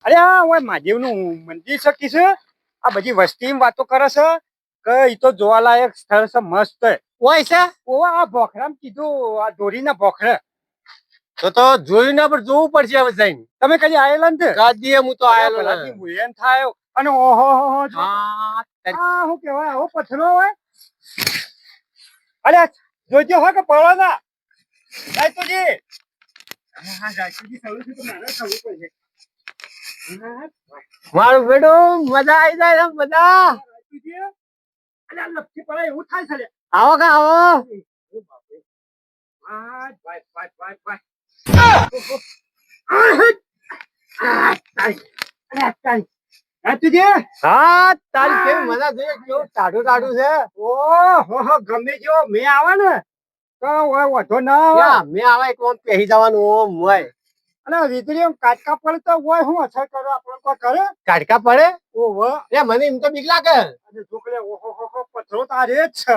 અરે આ ઓય મહાદેવનું મંદિર છે કી છે આ બધી વસ્તી વાતો કરે છે કે ઈ તો જોવાલાયક સ્થળ છે મસ્ત હોય છે ઓવા આ ભોખરામ કીધું આ દોરીના ભોખરા તો જોયું ના પણ જોવું પડશે હવે જઈને. તમે કદી આયેલા ને ગાદીએ હું તો આયેલો ને. એમ થાય અને ઓહો હા આ શું કહેવાય આવો પથરો હોય અરે જોજો હો કે પડો ના રાયતુજી હા રાયતુજી સૌ છે તો મારે સૌ પડશે મારું બેડું મજા આવી જાય મજા. રાયતુજી અરે આ લપસી પડે એવું થાય છે લે આવો કે આવો. હા તારી કેવી મજા જોઈએ કેવું ટાઢું ટાઢું છે. ઓહો ગમે જો મેં આવે ને તો વધો ના આવે મેં આવા એક ઓમ પહેરી જવાનું ઓમ હોય અને વીજળી કાટકા પડે તો હોય હું અસર કરો આપણે કોઈ કરે કાઢકા પડે. ઓહો એ મને એમ તો બીક લાગે. અને છોકરે ઓહો પથરો તારે જ છે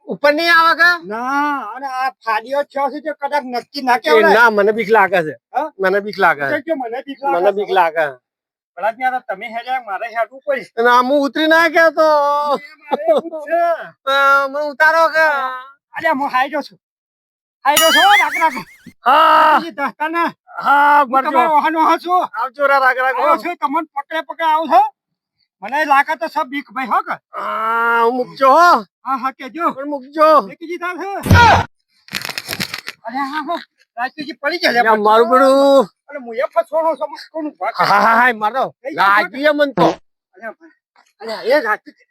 ઉપર નહીં આવે કે ના અને આ ફાડીઓ છે જે કદાચ નક્કી ના એ કેવડાય ના મને બીક લાગે છે. હા? મને બીક લાગે છે. કે મને બીક મને લાગે બીક લાગે. ભલા ત્યાં તમે હેડ્યા મારે હેડવું પડે અને આમ હું ઉતરી ના ગયા તો મને ઉતારો કે અરે હું હાઈડો છું રાખ હા દસ્તા ના હા તમારો વાહનો હા છું આવજો રા રાગ રાગ આવો છું તમને પકડે આવું છો મને લાગે તો સબ બીક ભાઈ હો કે હા હું મૂકજો હો હા કેજો પણ મૂકજો. એકજી થાશે અરે હા રાજજી પડી ગયા મારું બધું અરે હું એ ફસવાનો સમજ કોનું ભાગ હા મારો લાગ્યું મન તો. અરે એ રાજજી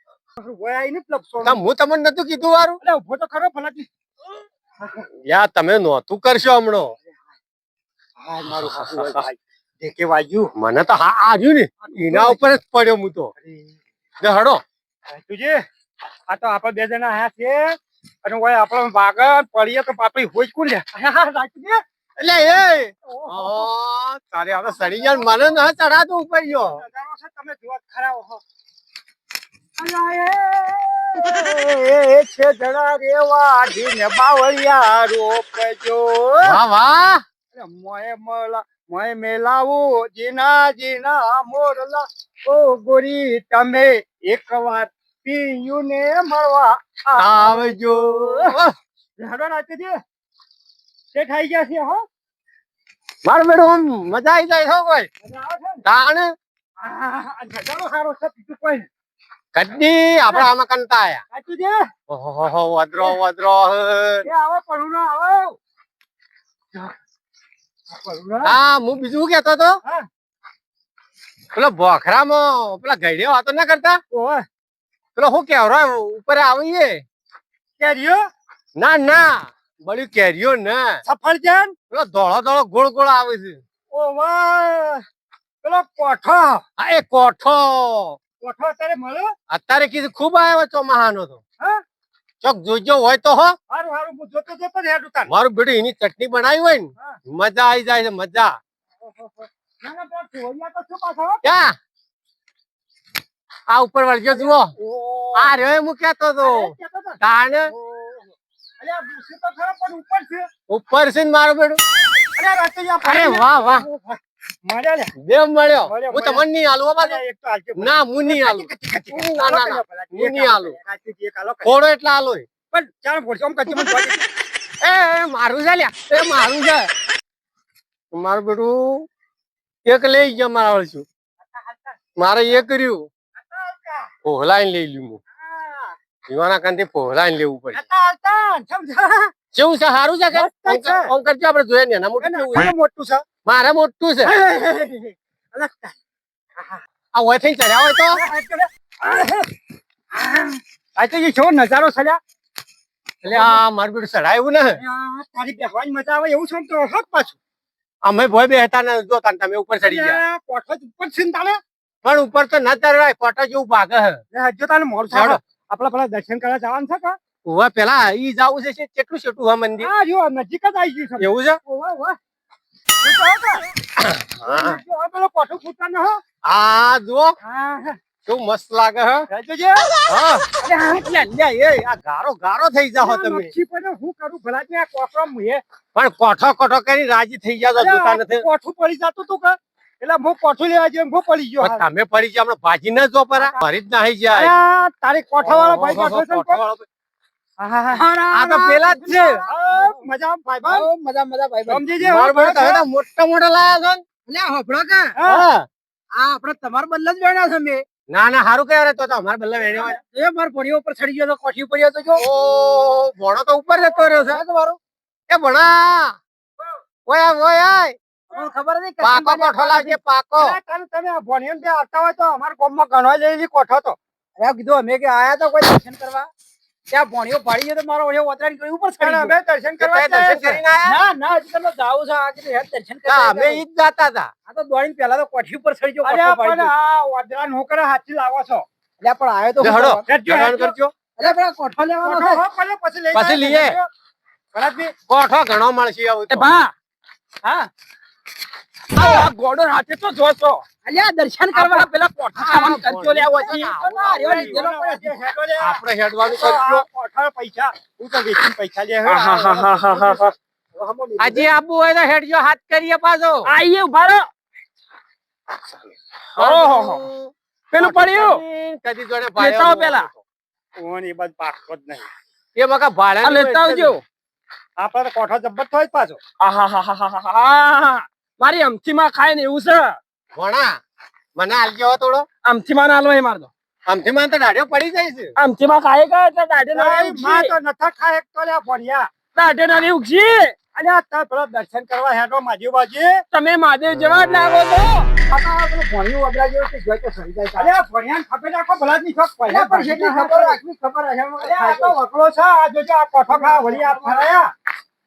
ઓય આઈને લપસો હું તમને નતું કીધું વારું. અરે ઉભો તો ખરો ભલાજી યા તમે નોતું કરશો હમણો. હા મારું હાસુ ભાઈ દેખે વાગ્યું મને તો હા આવ્યું ને એના ઉપર જ પડ્યો હું તો. હડો તુજે આ તો આપણે બે જણા આયા છે અને ઓય આપણો વાગર પડીએ તો આપણી હોજ કોણ લે રાજજી એટલે એ તારે હવે સડી ગયા મને ના ચડાતો ઉપર ગયો. નજારો છે તમે જોવા ખરા ઓહો છે જણા રેવા ઢીને બાવળિયા રોપજો વાહ વાહ મોય મેલાવું જીના મોરલા ઓ ગોરી તમે એકવાર પિયું ને મળવા આવજો. હેડો રાખજે તે ખાઈ ગયા છે હો મારું બેડું મજા આવી જાય છો કોઈ મજા આવે છે ને તાણ નજારો સારો છે બીજું કોઈ કદી આપડે આમાં કંટા આયા. રાખજે ઓહો વદરો એ આવો પરુણો આવો હા હું બીજું કેતો તો હા પેલો ભોખરામાં પેલા ગઈડે વાતો ના કરતા ઓય પેલો હું કેવરો ઉપર આવીએ કેરીઓ ના બળી કેરીઓ ને સફરજન પેલો ધોળો ગોળ ગોળ આવે છે. ઓ વાહ પેલો કોઠો હા એ કોઠો અત્યારે મળ્યો અત્યારે કીધું ખૂબ આવ્યો ચોમાહાનો તો હા ચોક જોજો હોય તો હો હારું હું જોતો જ હેડું તાર મારું બેટું એની ચટણી બનાવી હોય ને હા. મજા આવી જાય છે મજા. ના પણ ચોરિયા તો શું પાછો ક્યાં આ ઉપર વળજો જુઓ આ રહ્યો હું કેતો તો તાણ અલ્યા ભૂસી તો ખરો પણ ઉપર છે ઉપર છે ને મારું બેટું. અરે રાતૈયા અરે વાહ મળ્યા લે બે મળ્યો મળ્યો, હું તમને નહીં આલું હો બાજુ. એક તો આજે ના હું નહીં આલું ના હું નહીં આલું રાતૈયા એક આલો થોડો એટલા આલો પણ ચાલ બોલ આમ કચ્ચી મને જોઈ એ મારું છે લ્યા એ મારું છે મારું બેટું એક લઈ ગયા મારા વળશું મારે એ કર્યું પોહલાઈને લઈ લ્યું હું જીવાના કાંથી પોહલાઈને લેવું પડે કેવું છે સારું છે કે મસ્ત છે. ઓમ કરજો આપણે જોઈએ ને એના મોટું કેવું છે? મોટું છે મારે મોટું છે આ હોય થઈ ચડ્યા હોય તો આ તો જો નજારો સલ્યા એટલે આ મારું બેટું ચડાયું ને તારી બેહવાની મજા આવે એવું છે ને તો હક પાછું અમે ભોય બેહતા ને જોતા ને તમે ઉપર ચડી ગયા અલ્યા, કોઠો જ ઉપર છે ને તારે પણ ઉપર તો ના ચડવાય કોટા જેવું ભાગે હે હજુ તારે મોડું ચાલો. છે આપડે પેલા દર્શન કરવા જવાનું છે કે હવે પેલા ઈ જાવું છે કેટલું છોટું હા મંદિર હા જો નજીક જ આવી ગયું છે એવું છે ઓવા ઓવા પેલો કોઠો ફૂટતા ન હો આ જુઓ હા કેવું મસ્ત લાગે હે રાજુજી હા અરે હા લ્યા, એ આ ગારો થઈ જાઓ તમે નક્કી પડે હું કરું ભલા ત્યાં કોઠો મુએ પણ કોઠો કરી રાજી થઈ જાવ જોતા નથી કોઠું પડી જતું તું કે એટલે હું કોઠું લેવા ગયો હું પડી ગયો પણ તમે પડી ગયા હમણાં ભાજી ના જો પરા ફરી જ નાહી જાય અલ્યા, તારી કોઠાવાળો ભાઈ બેઠો છે ને કોણ? આ તો પેલા જ છે મજા ભાઈ મજા મજા ભાઈ સમજી જે મારો બેટો તમે તો મોટા મોટા લાયા છો ને. હોભળો કે હા. આ આપણે તમારા બદલે જ વેણ્યા છે મેં ના ના હારું કહેવાય તો અમારે બલ્લા વેણ્યો હોય. એ માર ભણીઓ ઉપર ચડી ગયો તો કોઠી ઉપર ગયો તો જો ઓ ભણો તો ઉપર જતો રહ્યો છે તમારો એ ભણા ઓય ઓય તમને ખબર નથી પાકો કોઠો લાવજે પાકો તમે આ ભણ્યો ને આવતા હોય તો અમારા ગામમાં ગણવા જેવી કોઠો તો અરે કીધું અમે કે આયા તો કોઈ દર્શન કરવા ત્યાં ભણીઓ પાડી ગયો તો મારો ઓળે ઓતરાડી ગયો ઉપર ચડી અમે દર્શન કરવા તે દર્શન કરીને આયા? ના ના હજી તમે જાવ છો આ કીધું હેડ દર્શન ના, કરવા અમે ઈ જ જાતા હતા આ તો દોડીને પહેલા તો કોઠી ઉપર ચડી ગયો અરે કોઠો પાડી પણ ગયો. આ વાદળા નોકરા હાથી લાવો છો અલ્યા પણ આયો તો લે શું હળો કરવા? હેડજો, હેરાન હેડજો. કરજો અલ્યા પણ આ કોઠો લેવાનો કોઠો છે. હો, ભલે પછી લઈ પછી જાય. લઈએ. ભરતજી, કોઠો ઘણો મળશે આવું એ તો. ભા હા આ ગોડો હાથે તો જોશો અલ્યા દર્શન કરવા પેલા કોઠા સામાન કરજો લે આવો છે આપણે હેડવાનું તો કરજો આ કોઠા પૈસા હું તો વેચીને પૈસા લે હે. આજે આબુ હોય તો હેડજો હાથ કરીએ પાછો આઈએ ઉભા રહો ઓહો. પેલું પડ્યું કદી જોડે લેતા આવો પેલા. ઓન એ બાદ પાકો જ નહીં. એ બકા ભાડે આ લેતા આવજો આપણે તો કોઠો જબ્બર થાય જ પાછો. આહાહાહાહા. મારી અમથીમાં ખાય ને એવું છે ભણા મને આલજો હો થોડો અમથીમાં ના હાલવાય મારતો આમથી મને તો દાઢીઓ પડી જાય છે અમથીમાં ખાય કે એટલે દાઢે ના નહીં, માં તો નથા ખાય એક તો લ્યા ભણ્યા. દાઢે ના ઉગશી અલ્યા તાર પેલા દર્શન કરવા હેડો માજી બાજી. તમે મહાદેવ જેવા જ લાગો છો અલ્યા ભણ્યાને ખપે નાખો ભલાદની શોખ પહેલા પણ જેટલી ખબર રાખવી ખબર હશે અલ્યા આ તો વકલો છે. આ જોજો આ કોઠો ખા વળી આ ફરાયા.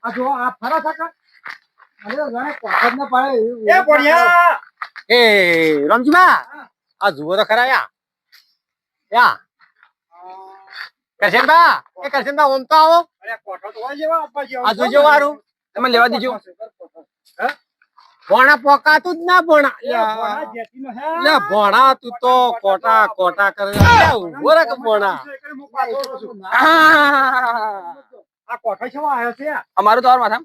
આ જો આ ફરા છે કાં? એ ભણ્યા. એ રમજીબા આ જુઓ તો ખરા યા કરશનબા એ કરશનબા ઓમ તો આવો અલ્યા કોઠો તો હોય જેવા આપવા જેવો. આ જોજો વારું તમે લેવા દીજો ભોણા પોકાતું જ ના ભોણા એ ભણા જેતીનો હે. લે ભોણા તું તો કોટા કોટા કરે લે ઉભો રે કે ભોણા હું પાછો છું. આ આ કોઠો છે આવ્યો છે. અમારું તો માથા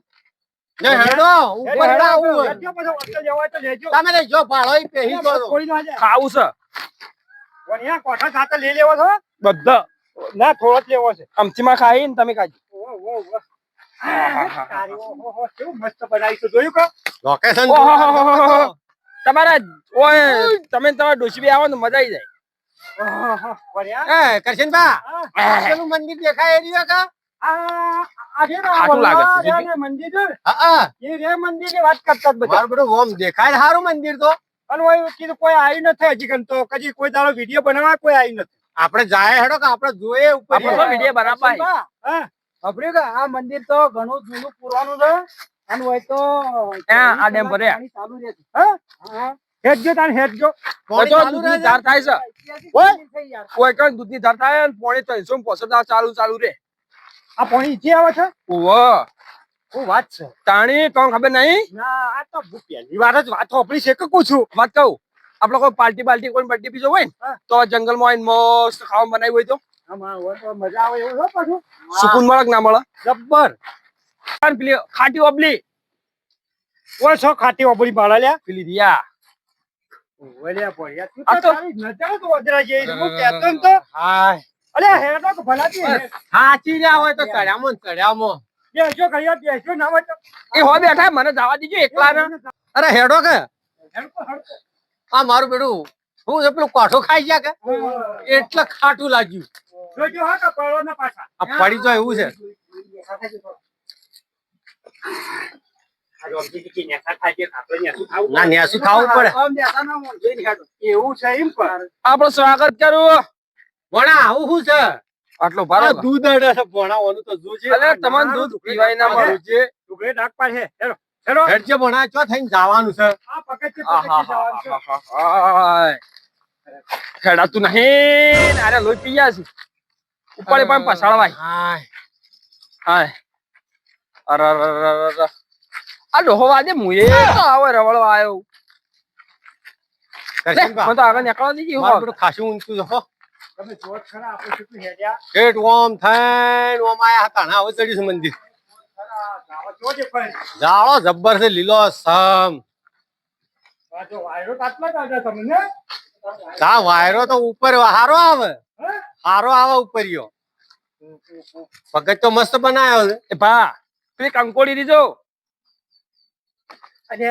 લે હેડો ઉપર હેડો આવું હોય. લેજો પાછો વચ્ચે જવો હોય તો લેજો. તમે લે જો ભાળો ઈ પેહી જો કોઈ ના જાય. ખાવું છે ભણ્યા કોઠો સાથે લઈ લેવો છો? બધા ના થોડો જ લેવો છે. અમથીમાં ખાઈ ને તમે ખાજો તારી ઓહો, કેવું મસ્ત બનાવી છે. જોયું કે? લોકેશન ઓહોહોહો. તમારા ઓય તમે તમારા ડોશી બી આવો ને મજા આવી જાય ઓહો, ભણ્યા. એ કરશનબા હા. પેલું મંદિર દેખાય એરિયો કા આ છે ને આ ખાટું લાગે છે, વલ્લભ અને મંદિર છે ને, હા એ રે મંદિરની વાત કરતા જ બધા. મારું બધું ઓમ દેખાય સારું મંદિર તો અને ઓય કીધું કોઈ આવ્યું નથી હજી કન તો કદી કોઈ દાડો વિડીયો બનાવવા કોઈ આવ્યું નથી. આપણે જાય હેડો કે આપણે જોઈએ ઉપર આપણે તો વિડીયો બનાવવા હા, ખબર્યું કે આ મંદિર તો ઘણું જૂનું પુરાણું છે અને હોય તો ત્યાં આ ડેમ ભર્યા પાણી ચાલુ રહે છે. હા? હેડજો તાન હેડજો. પાણી તો ચાલુ દૂધની રહે છે? ધાર થાય છે ઓય, કોઈ કઈ દૂધની ધાર થાય ને પોણી 365 ચાલુ રે આ પાણી ઈચી આવે છે? ઓહો શું વાત છે? તાણી કોણ ખબર નહીં ના, આ તો હું પહેલી વાર જ વાત હોભળી છે કે કહું છું. વાત કહું આપડે કોઈ પાર્ટી કોઈ બર્થડે બીજો હોય ને હા. તો જંગલમાં આવીને મસ્ત ખાવાનું બનાવ્યું હોય તો આમાં હોય તો મજા આવે એવું છે પાછું. સુકૂન મળે કે ના મળે જબ્બર. અને પેલી ખાટી ઓબલી ઓય છો ખાટી ઓબળી બાળા લ્યા. પેલી રિયા ઓલ્યા ભણ્યા. તું આ તો તો- તારી નજર જ ઓદરા જેવી છે. હું કહેતો ને તો. હાય અલ્યા હેડો કે ભલાથી હેડ. સાચી રહ્યા હોય તો ચડ્યામાં ને ચડ્યામાં બેસજો ઘડિયા, બેસજો ના હોય તો. એ હો બેઠા મને જવા દીજો એકલા ને અરે હેડો કે હેડકો, હેડકો. આ મારું બેડું હું છે પેલું કોઠો ખાઈ ગયા કે એટલે ખાટું લાગ્યું જોજો હા કે પડો ના પાછા. આ પડી જાય એવું છે આ રોમજી કે નેસા થાય છે, આપણે નેસું ખાવું ના નેસું ખાવું પડે આમ નેસા ના હોય, જોઈને હેડો. એવું છે એમ પણ. આપણું સ્વાગત કરું ભણા આવું શું છે આટલો આ ભારો દૂધ અડે છે ભણાવાનું તો જોજે અલે તમને દૂધ પીવાય ના મળે જોજે ટુકડે ડાક પાડે. હેડો, હેડો. હેડજે ભણા ચો થઈને જવાનું છે આ પકડજે, પકડજે જવાનું છે. ખેડાતું નહીં અરે લોહી પી ગયા છે ઉપર પણ પસાડવાય હાય હાય અરે આ ડોહો વાજે મુએ તો આવે રવળવા આવ્યો કરશનબા, મને તો આગળ નીકળવા દીધી મારું બધું ખાસું ઊંચું છે હો તમે જોત ખરા, આપણે શું હેડ્યા. ઠેઠ ઓમ થઈને ઓમ આયા હતા ને હવે ચડ્યું છે મંદિર ખરા, ગાવા જોજે પણ. જાળો જબ્બર છે લીલો સમ આ જો વાયરો કાટલા કાઢ્યા તમે ને તા વાયરો તો ઉપર હારો આવે, હે? હારો આવે ઉપરયો. પગજ તો મસ્ત બનાવ્યો છે. એ ભા પેલી કંકોડી દીધો અને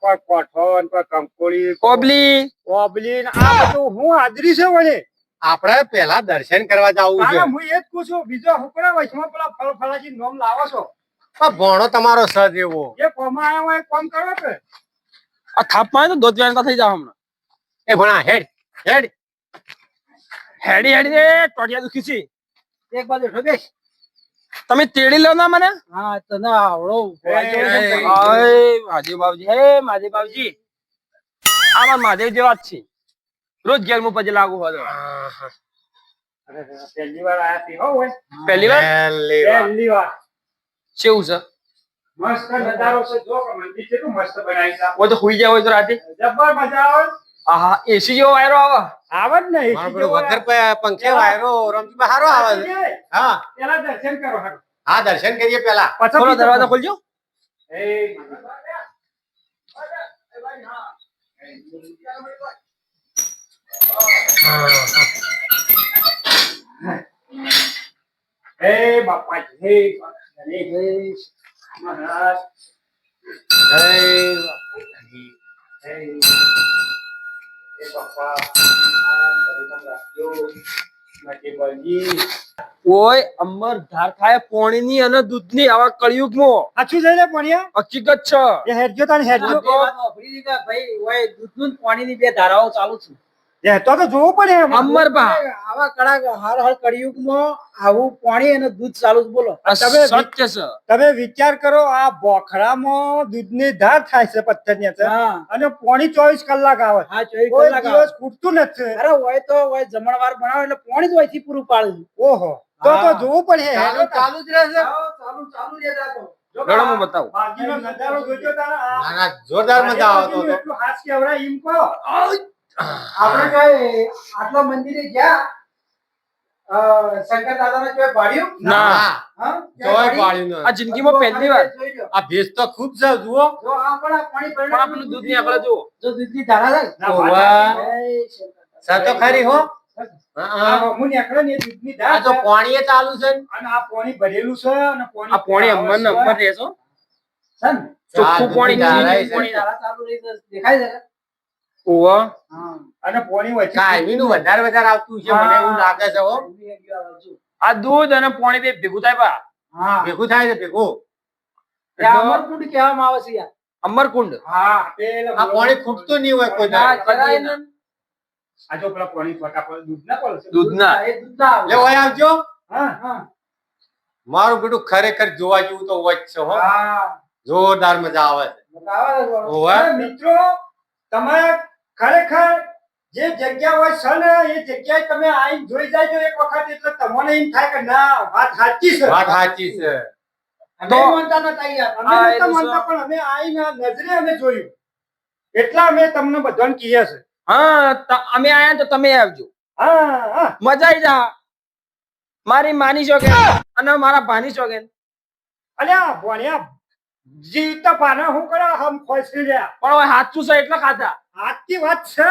કોઈ કોઠોન કોઈ કંકોડી કોબલી કોબલી ને આ બધું હું હાજરી છે વળે. આપણે પેલા દર્શન કરવા જવું છે. તારે હું એ જ પૂછું બીજો હુકડા વચમાં પેલા ફળફળાજી નોમ લાવો છો પણ ભણો તમારો સજ એવો. એ કોમાં આવ્યા હોય કોમ કરો કે આ થાપમાં તો દોધ વેણતા થઈ જાવ હમણાં. એ ભણા હેડ હેડ. હેડી હેડી રે ટોટિયા દુખી છે. એક બાજુ હેઠો બેસ. તમે તેડી લો ના મને. હા તને આવડો મહાદેવ બાબજી હે મહાદેવ બાબજી આમાં મહાદેવ જેવા જ છે. રોજ ઘેર હું પછી લાગુ હતો. પહેલી વાર આયા છી હો હોય પહેલી વાર પહેલી વાર. પહેલી વાર કેવું છે મસ્ત નજારો છે જો કે મંદિર કેટલું મસ્ત બનાવી છે હોય તો હુઈ જાય હોય તો રાતે. જબ્બર મજા આવે આહા એસી જેવો વાયરો આવે. આવે જ ને મારો પેલો વગર પંખે વાયરો રમજીમાં હારો આવે છે. હા પેલા દર્શન કરો હારું. હા દર્શન કરીએ પેલા. ખોલો દરવાજો ખોલજો. એ હે બાપા હે ગણેશ મહારાજ જય હે બાપા આ તમે રાખજો માટે બળજી ઓય અમર ધાર ખાય પોણીની અને દૂધની આવા કળિયુગમાં આછું જઈને પણ્યા હકીકત છે. એ હેડજો તાને હેડજો એ તો જોવું પડે અમર બા આવા કડા હર હર કળિયુગમાં આવું પાણી અને દૂધ ચાલુ જ બોલો. આ તમે સત્ય છે. તમે વિચાર કરો આ બોખડામાં દૂધની ધાર થાય છે પથ્થરની અંદર હા અને પોણી 24 કલાક આવે હા 24 કોઈ કલાક દિવસ ખૂટતું નથી અરે હોય તો હોય જમણવાર બનાવો એટલે પાણી જ હોયથી પૂરું પાડે છે. ઓહો તો હા. જોવું પડે ચાલુ ચાલુ જ રહેશે. ચાલુ ચાલુ જ રહેતા. જો ગળો હું બતાવું. બાજરીનો નજારો જોજો તારે આ ના ના જોરદાર મજા આવતો હતો. એટલું હાથ કેવડાય એમ કહો આપણે કઈ આટલો મંદિરે ગયા શંકર દાદાને જોઈ પાડ્યું ના. હા જોય પાડ્યું આ જિંદગીમાં પહેલી વાર. જોઈ લો. આ ભેજ તો ખૂબ છે જુઓ. જો આ પણ આ પાણી પણ આ પેલું દૂધની આકડા જુઓ. જો દૂધની ધારા થાય ના, ઓવા. વાત જય શંકર દાદા. સર તો ખરી હો. આ હા. હમું નીકળે ને એ દૂધની ધાર આ તો છે. પાણીએ ચાલુ છે ને. અને આ પાણી ભરેલું છે અને પાણી આ પોણી અમર ને અમર રહેશો. છે ને? ચોખ્ખું પાણી ધારા છે. છે. પાણી ધારા ચાલુ રહી તો દેખાય છે ઓવા હા અને પાણી વચ્ચે કાયમીનું વધારે વધારે આવતું છે મને એવું લાગે છે હો. આ દૂધ અને પાણી બે ભેગું થાય બા. હા ભેગું થાય છે ભેગું. એ અમરકુંડ કહેવામાં આવે છે યાર અમરકુંડ. હા પેલા આ પાણી ખૂટતું નહીં હોય કોઈ ના, દાડો. જરાય નહીં. આ જો પેલા પાણી ફટાફટ દૂધ ના પડે છે દૂધના એ દૂધના આવે. લે ઓય આવજો. હા હા મારું બેટું ખરેખર જોવા જેવું તો હોય જ છે હો. હા જોરદાર મજા આવે છે. બતાવો ને થોડું. ઓવે. અને મિત્રો તમે ખરેખર જે જગ્યા હોય છે ને એ જગ્યાએ તમે આઈને જોઈ જાય એક વખત એટલે તમને એમ થાય કે ના વાત સાચી છે વાત સાચી છે. અમે માનતા નતા યાર. અમે હા, નતા એ તો માનતા પણ અમે આઈને નજરે અમે જોયું એટલા અમે તમને બધાને કહીએ છે હા અમે આયા તો તમે આવજો. હા હા મજા આવી જા. મારી માની શોખેન અને મારા ભાની શોખેન. અલ્યા ભણ્યા જીવતા પાના હું કરે હમ ખોસી રહ્યા પણ હવે સાચું છે એટલે ખાધા. આજની વાત છે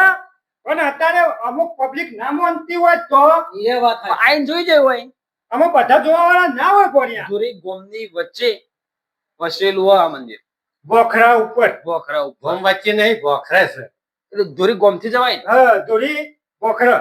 પણ અત્યારે અમુક પબ્લિક ના માનતી હોય તો એ વાત પણ આઈને જોઈ જાય હોય. અમે બધા જોવા વાળા ના હોય ભણ્યા ધોરી ગોમની વચ્ચે વસેલું હોય આ મંદિર. બોખરા ઉપર બોખરા ઉપર. ગોમ વચ્ચે નહીં ભોખરે છે. એટલે ધોરી ગોમથી જવાય ને. હા દોરી બોખરા